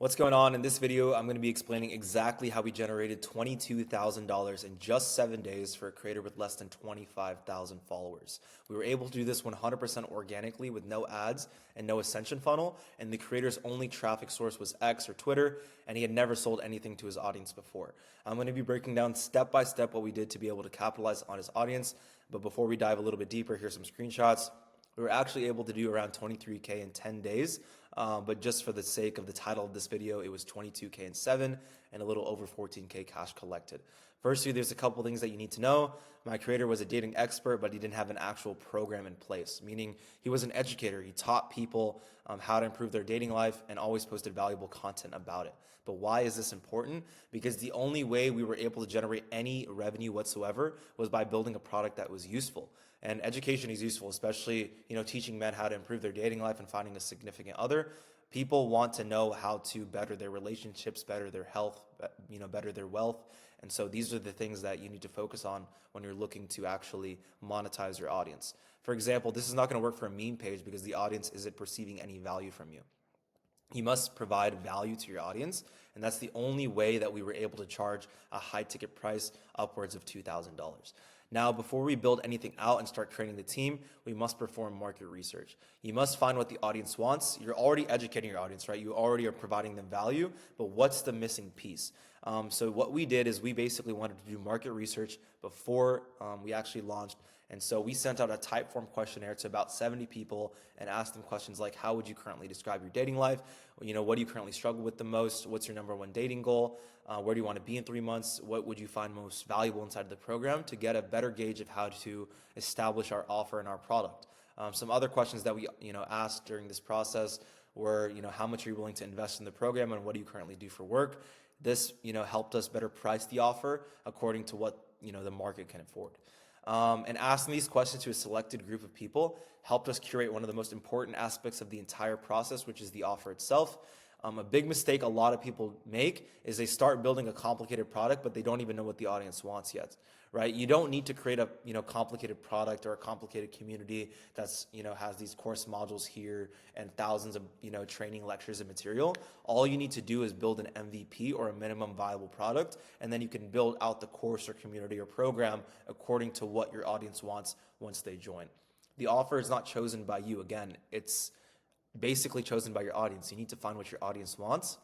What's going on? In this video, I'm going to be explaining exactly how we generated $22,000 in just 7 days for a creator with less than 25,000 followers. We were able to do this 100% organically with no ads and no ascension funnel, and the creator's only traffic source was X or Twitter, and he had never sold anything to his audience before. I'm going to be breaking down step by step what we did to be able to capitalize on his audience, but before we dive a little bit deeper, here's some screenshots. We were actually able to do around 23K in 10 days, but just for the sake of the title of this video, it was 22K in 7 and a little over 14K cash collected. Firstly, there's a couple things that you need to know. My creator was a dating expert, but he didn't have an actual program in place, meaning he was an educator. He taught people how to improve their dating life and always posted valuable content about it. But why is this important? Because the only way we were able to generate any revenue whatsoever was by building a product that was useful. And education is useful, especially teaching men how to improve their dating life and finding a significant other. People want to know how to better their relationships, better their health, better their wealth. And so these are the things that you need to focus on when you're looking to actually monetize your audience. For example, this is not going to work for a meme page because the audience isn't perceiving any value from you. You must provide value to your audience, and that's the only way that we were able to charge a high ticket price upwards of $2,000. Now, before we build anything out and start training the team, we must perform market research. You must find what the audience wants. You're already educating your audience, right? You already are providing them value, but what's the missing piece? So what we did is we basically wanted to do market research before we actually launched. And so we sent out a type form questionnaire to about 70 people and asked them questions like, how would you currently describe your dating life? What do you currently struggle with the most? What's your number one dating goal? Where do you want to be in 3 months? What would you find most valuable inside of the program to get a better gauge of how to establish our offer and our product? Some other questions that we asked during this process were, how much are you willing to invest in the program and what do you currently do for work? This, helped us better price the offer according to what, the market can afford. And asking these questions to a selected group of people helped us curate one of the most important aspects of the entire process, which is the offer itself. A big mistake a lot of people make is they start building a complicated product, but they don't even know what the audience wants yet, right? You don't need to create a complicated product or a complicated community that's has these course modules here and thousands of training lectures and material. All you need to do is build an MVP or a minimum viable product, and then you can build out the course or community or program according to what your audience wants once they join. The offer is not chosen by you. Again, it's basically chosen by your audience. You need to find what your audience wants.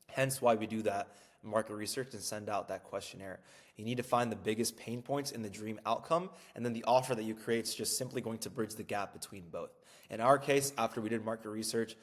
Hence why we do that market research and send out that questionnaire. You need to find the biggest pain points in the dream outcome, and then the offer that you create is just simply going to bridge the gap between both. In our case, after we did market research,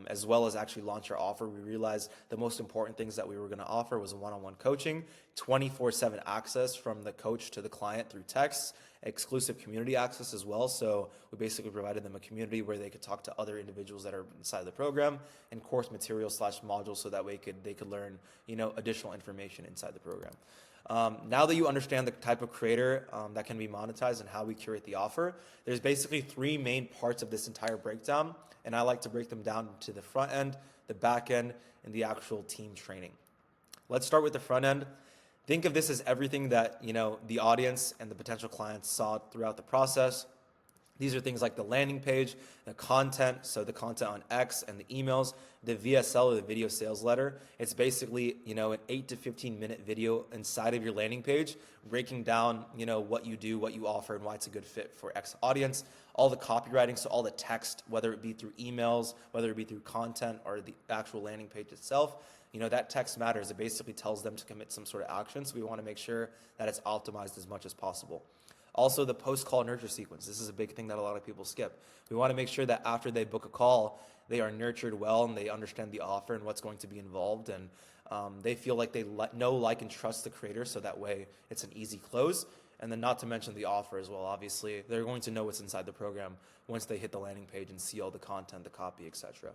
as well as actually launch our offer, we realized the most important things that we were going to offer was one-on-one coaching, 24/7 access from the coach to the client through text, exclusive community access as well. So we basically provided them a community where they could talk to other individuals that are inside the program, and course material / modules so that way they could learn additional information inside the program. Now that you understand the type of creator that can be monetized and how we curate the offer, there's basically 3 main parts of this entire breakdown, and I like to break them down to the front end, the back end, and the actual team training. Let's start with the front end. Think of this as everything that the audience and the potential clients saw throughout the process. These are things like the landing page, the content, so the content on X and the emails, the VSL or the video sales letter. It's basically, an 8 to 15 minute video inside of your landing page, breaking down, what you do, what you offer, and why it's a good fit for X audience. All the copywriting, so all the text, whether it be through emails, whether it be through content or the actual landing page itself, that text matters. It basically tells them to commit some sort of action. So we want to make sure that it's optimized as much as possible. Also, the post-call nurture sequence. This is a big thing that a lot of people skip. We want to make sure that after they book a call, they are nurtured well and they understand the offer and what's going to be involved, and they feel like they know, like, and trust the creator, so that way it's an easy close. And then not to mention the offer as well. Obviously, they're going to know what's inside the program once they hit the landing page and see all the content, the copy, etc.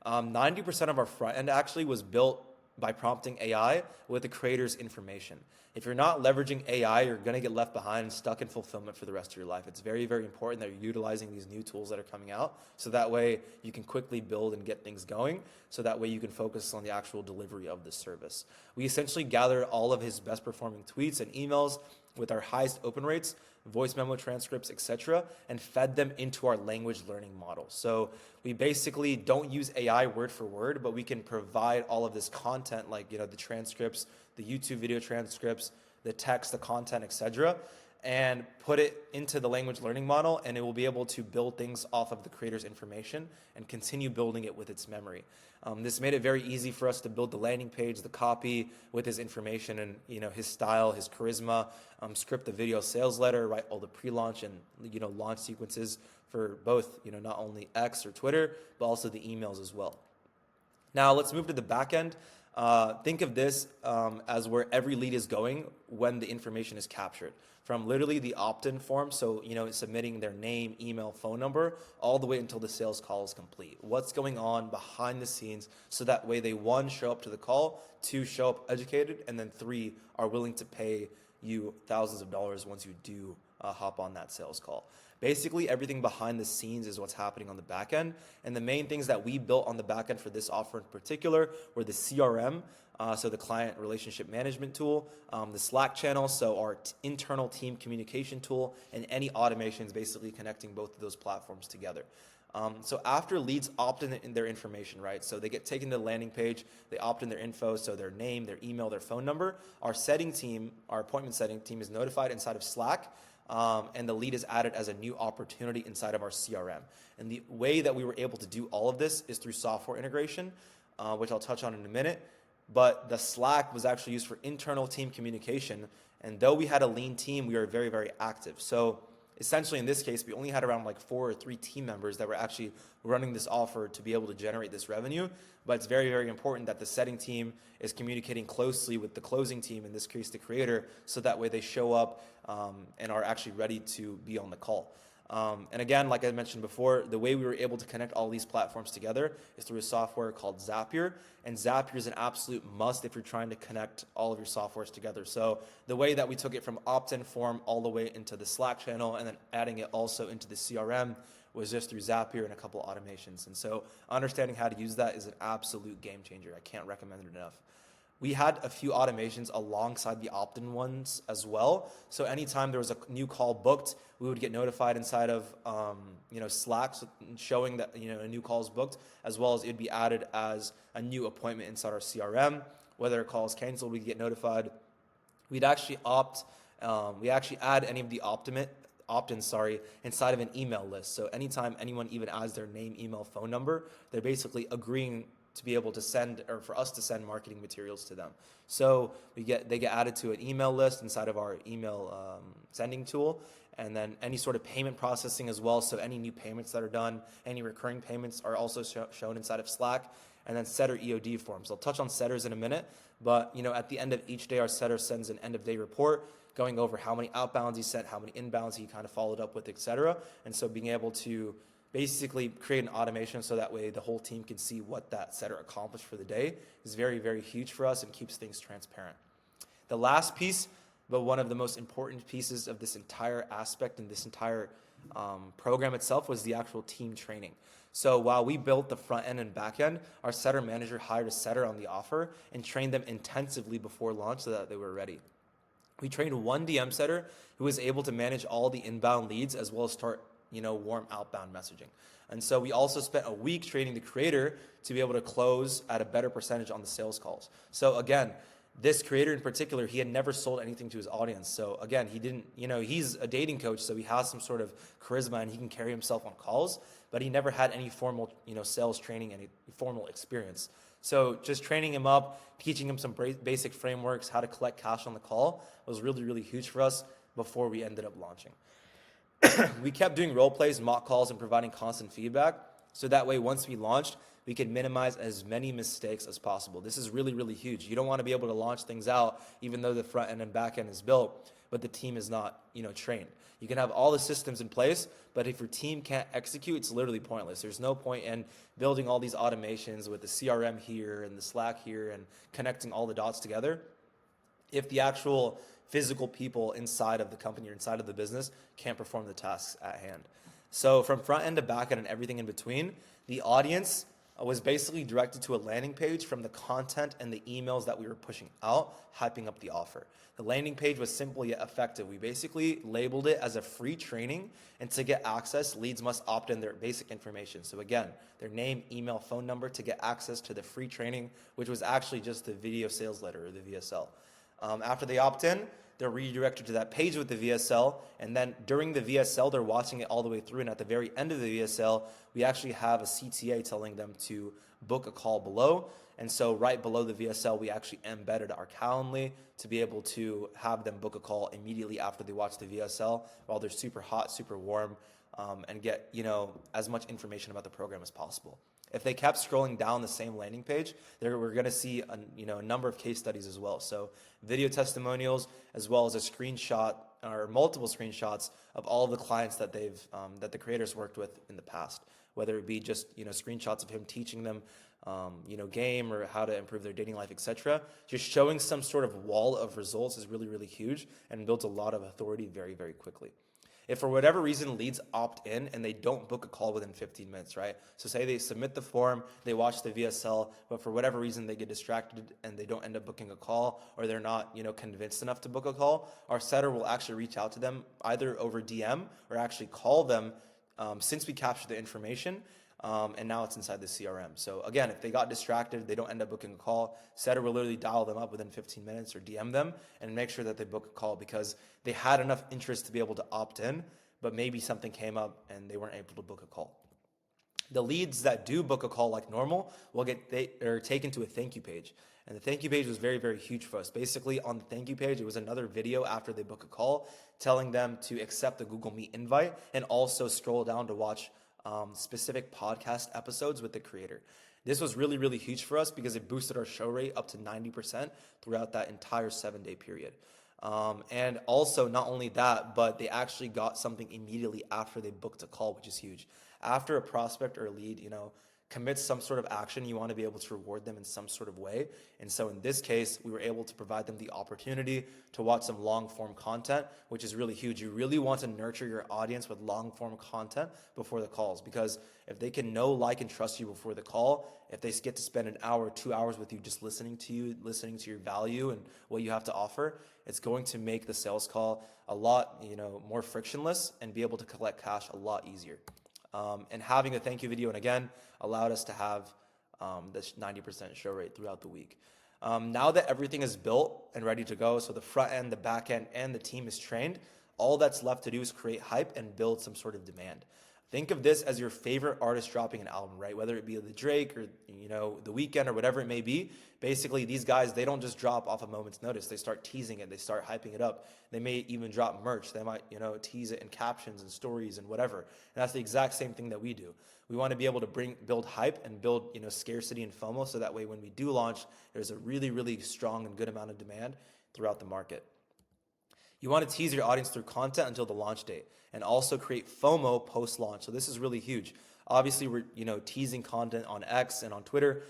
90% of our front end actually was built by prompting AI with the creator's information. If you're not leveraging AI, you're going to get left behind and stuck in fulfillment for the rest of your life. It's very, very important that you're utilizing these new tools that are coming out, so that way you can quickly build and get things going, so that way you can focus on the actual delivery of the service. We essentially gathered all of his best performing tweets and emails, with our highest open rates, voice memo transcripts, etc., and fed them into our language learning model. So we basically don't use AI word for word, but we can provide all of this content, like the transcripts, the YouTube video transcripts, the text, the content, etc., and put it into the language learning model, and it will be able to build things off of the creator's information and continue building it with its memory. This made it very easy for us to build the landing page, the copy with his information and his style, his charisma, script the video sales letter, write all the pre-launch and launch sequences for both not only X or Twitter, but also the emails as well. Now let's move to the back end. Think of this as where every lead is going when the information is captured. From literally the opt-in form, so submitting their name, email, phone number, all the way until the sales call is complete. What's going on behind the scenes, so that way they, 1, show up to the call, 2, show up educated, and then 3, are willing to pay you thousands of dollars once you do hop on that sales call. Basically, everything behind the scenes is what's happening on the back end. And the main things that we built on the back end for this offer in particular were the CRM, so the client relationship management tool, the Slack channel, so our internal team communication tool, and any automations basically connecting both of those platforms together. So after leads opt in their information, right? So they get taken to the landing page, they opt in their info, so their name, their email, their phone number. Our setting team, our appointment setting team, is notified inside of Slack, and the lead is added as a new opportunity inside of our CRM. And the way that we were able to do all of this is through software integration, which I'll touch on in a minute. But the Slack was actually used for internal team communication. And though we had a lean team, we were very, very active. So essentially in this case, we only had around like 4 or 3 team members that were actually running this offer to be able to generate this revenue. But it's very, very important that the setting team is communicating closely with the closing team, in this case the creator, so that way they show up and are actually ready to be on the call. And again, like I mentioned before, the way we were able to connect all these platforms together is through a software called Zapier. And Zapier is an absolute must if you're trying to connect all of your softwares together. So the way that we took it from opt-in form all the way into the Slack channel and then adding it also into the CRM was just through Zapier and a couple automations. And so understanding how to use that is an absolute game changer. I can't recommend it enough. We had a few automations alongside the opt-in ones as well. So anytime there was a new call booked, we would get notified inside of Slack, showing that a new call is booked, as well as it'd be added as a new appointment inside our CRM. Whether a call is canceled, we'd get notified. We'd actually add any of the opt-ins inside of an email list. So anytime anyone even adds their name, email, phone number, they're basically agreeing to be able to send, or for us to send, marketing materials to them. So they get added to an email list inside of our email sending tool, and then any sort of payment processing as well. So any new payments that are done, any recurring payments are also shown inside of Slack, and then setter EOD forms. I'll touch on setters in a minute, but at the end of each day, our setter sends an end of day report going over how many outbounds he sent, how many inbounds he kind of followed up with, etc. And so being able to basically create an automation so that way the whole team can see what that setter accomplished for the day is very, very huge for us and keeps things transparent. The last piece, but one of the most important pieces of this entire aspect and this entire program itself, was the actual team training. So while we built the front end and back end, our setter manager hired a setter on the offer and trained them intensively before launch so that they were ready. We trained one DM setter who was able to manage all the inbound leads as well as start warm outbound messaging. And so we also spent a week training the creator to be able to close at a better percentage on the sales calls. So again, this creator in particular, he had never sold anything to his audience. So again, he didn't, he's a dating coach, so he has some sort of charisma and he can carry himself on calls, but he never had any formal, sales training, any formal experience. So just training him up, teaching him some basic frameworks, how to collect cash on the call was really, really huge for us before we ended up launching. We kept doing role plays, mock calls, and providing constant feedback. So that way, once we launched, we could minimize as many mistakes as possible. This is really, really huge. You don't want to be able to launch things out, even though the front end and back end is built, but the team is not, trained. You can have all the systems in place, but if your team can't execute, it's literally pointless. There's no point in building all these automations with the CRM here and the Slack here and connecting all the dots together if the actual physical people inside of the company or inside of the business can't perform the tasks at hand. So from front end to back end and everything in between, the audience was basically directed to a landing page from the content and the emails that we were pushing out, hyping up the offer. The landing page was simply yet effective. We basically labeled it as a free training, and to get access, leads must opt in their basic information. So again, their name, email, phone number to get access to the free training, which was actually just the video sales letter or the VSL. After they opt in, they're redirected to that page with the VSL, and then during the VSL, they're watching it all the way through, and at the very end of the VSL, we actually have a CTA telling them to book a call below, and so right below the VSL, we actually embedded our Calendly to be able to have them book a call immediately after they watch the VSL while they're super hot, super warm, and get as much information about the program as possible. If they kept scrolling down the same landing page, we're going to see a number of case studies as well. So video testimonials, as well as a screenshot or multiple screenshots of all of the clients that that the creators worked with in the past, whether it be just screenshots of him teaching them game or how to improve their dating life, etc. Just showing some sort of wall of results is really, really huge and builds a lot of authority very, very quickly. If for whatever reason leads opt in and they don't book a call within 15 minutes, right? So say they submit the form, they watch the VSL, but for whatever reason they get distracted and they don't end up booking a call, or they're not, convinced enough to book a call, our setter will actually reach out to them either over DM or actually call them since we captured the information. And now it's inside the CRM. So again, if they got distracted, they don't end up booking a call, setter will literally dial them up within 15 minutes or DM them and make sure that they book a call because they had enough interest to be able to opt in, but maybe something came up and they weren't able to book a call. The leads that do book a call like normal will are taken to a thank you page. And the thank you page was very, very huge for us. Basically, on the thank you page, it was another video after they book a call telling them to accept the Google Meet invite and also scroll down to watch specific podcast episodes with the creator. This was really, really huge for us because it boosted our show rate up to 90% throughout that entire 7-day period. And also, not only that, but they actually got something immediately after they booked a call, which is huge. After a prospect or a lead, commits some sort of action, you want to be able to reward them in some sort of way. And so in this case, we were able to provide them the opportunity to watch some long form content, which is really huge. You really want to nurture your audience with long form content before the calls, because if they can know, like, and trust you before the call, if they get to spend an hour, 2 hours with you just listening to your value and what you have to offer, it's going to make the sales call a lot more frictionless and be able to collect cash a lot easier. And having a thank you video, and again, allowed us to have this 90% show rate throughout the week. Now that everything is built and ready to go, so the front end, the back end, and the team is trained, all that's left to do is create hype and build some sort of demand. Think of this as your favorite artist dropping an album, right? Whether it be the Drake or the Weeknd or whatever it may be. Basically, these guys, they don't just drop off a moment's notice. They start teasing it. They start hyping it up. They may even drop merch. They might tease it in captions and stories and whatever. And that's the exact same thing that we do. We want to be able to build hype and build scarcity and FOMO, so that way when we do launch, there's a really, really strong and good amount of demand throughout the market. You want to tease your audience through content until the launch date, and also create FOMO post-launch. So this is really huge. Obviously, we're teasing content on X and on Twitter,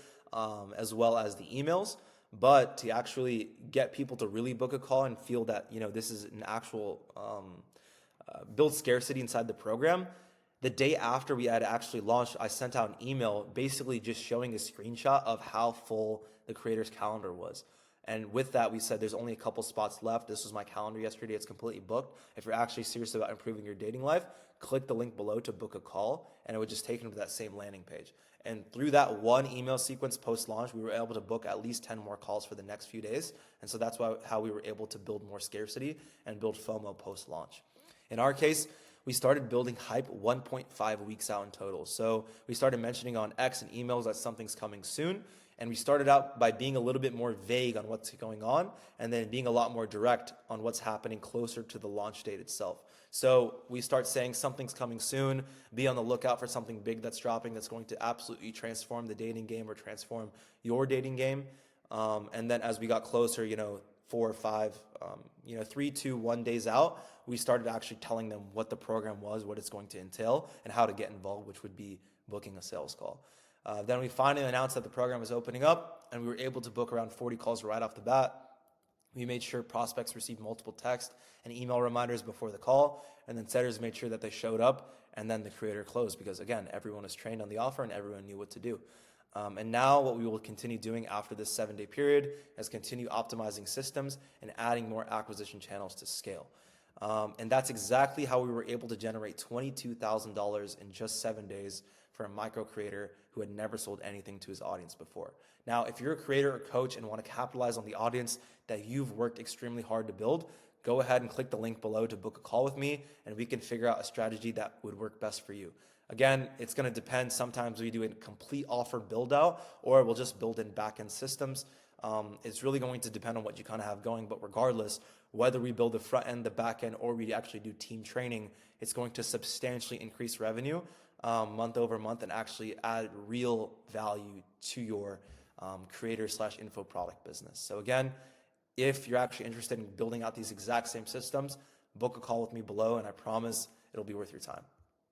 as well as the emails. But to actually get people to really book a call and feel that this is an actual build scarcity inside the program. The day after we had actually launched, I sent out an email basically just showing a screenshot of how full the creator's calendar was. And with that, we said there's only a couple spots left. This was my calendar yesterday. It's completely booked. If you're actually serious about improving your dating life, click the link below to book a call, and it would just take them to that same landing page. And through that one email sequence post-launch, we were able to book at least 10 more calls for the next few days. And so that's how we were able to build more scarcity and build FOMO post-launch. In our case, we started building hype 1.5 weeks out in total. So we started mentioning on X and emails that something's coming soon. And we started out by being a little bit more vague on what's going on, and then being a lot more direct on what's happening closer to the launch date itself. So we start saying something's coming soon, be on the lookout for something big that's dropping that's going to absolutely transform the dating game or transform your dating game. And then as we got closer, 4 or 5, 3, 2, 1 days out, we started actually telling them what the program was, what it's going to entail, and how to get involved, which would be booking a sales call. Then we finally announced that the program was opening up, and we were able to book around 40 calls right off the bat. We made sure prospects received multiple text and email reminders before the call, and then setters made sure that they showed up, and then the creator closed because, again, everyone was trained on the offer and everyone knew what to do. And now what we will continue doing after this 7-day period is continue optimizing systems and adding more acquisition channels to scale. And that's exactly how we were able to generate $22,000 in just 7 days for a micro creator who had never sold anything to his audience before. Now, if you're a creator or coach and want to capitalize on the audience that you've worked extremely hard to build, go ahead and click the link below to book a call with me, and we can figure out a strategy that would work best for you. Again, it's going to depend. Sometimes we do a complete offer build out, or we'll just build in backend systems. It's really going to depend on what you kind of have going, but regardless, whether we build the front end, the back end, or we actually do team training, it's going to substantially increase revenue month over month and actually add real value to your creator/info product business. So again, if you're actually interested in building out these exact same systems, book a call with me below, and I promise it'll be worth your time.